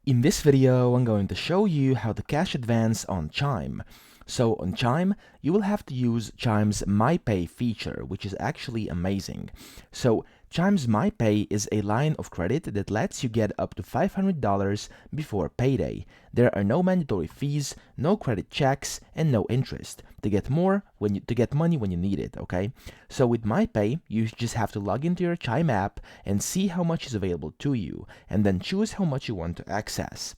In this video, I'm going to show you how to cash advance on Chime. So on Chime, you will have to use Chime's MyPay feature, which is actually amazing. So Chime's MyPay is a line of credit that lets you get up to $500 before payday. There are no mandatory fees, no credit checks, and no interest. To get money when you need it, okay? So with MyPay, you just have to log into your Chime app and see how much is available to you, and then choose how much you want to access.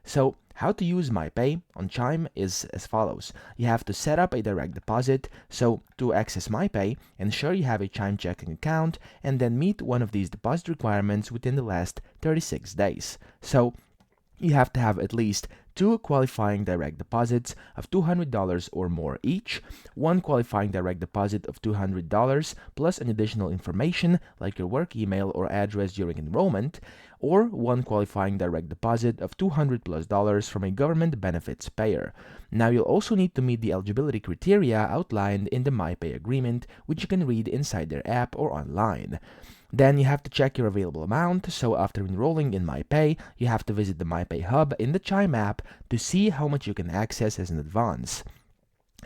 So how to use MyPay on Chime is as follows. You have to set up a direct deposit. So to access MyPay, ensure you have a Chime checking account and then meet one of these deposit requirements within the last 36 days. So you have to have at least 2 qualifying direct deposits of $200 or more each, 1 qualifying direct deposit of $200 plus an additional information like your work email or address during enrollment, or 1 qualifying direct deposit of $200+ from a government benefits payer. Now you'll also need to meet the eligibility criteria outlined in the MyPay agreement, which you can read inside their app or online. Then you have to check your available amount, so after enrolling in MyPay, you have to visit the MyPay hub in the Chime app to see how much you can access as an advance.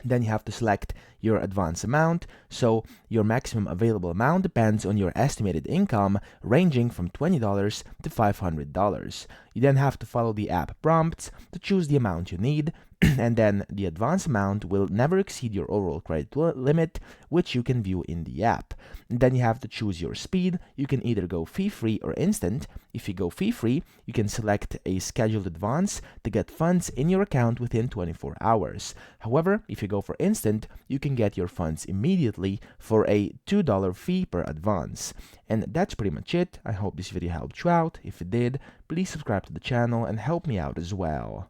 Then you have to select your advance amount, so your maximum available amount depends on your estimated income, ranging from $20 to $500. You then have to follow the app prompts to choose the amount you need, and then the advance amount will never exceed your overall credit limit, which you can view in the app. And then you have to choose your speed. You can either go fee-free or instant. If you go fee-free, you can select a scheduled advance to get funds in your account within 24 hours. However, if you go for instant, you can get your funds immediately for a $2 fee per advance. And that's pretty much it. I hope this video helped you out. If it did, please subscribe to the channel and help me out as well.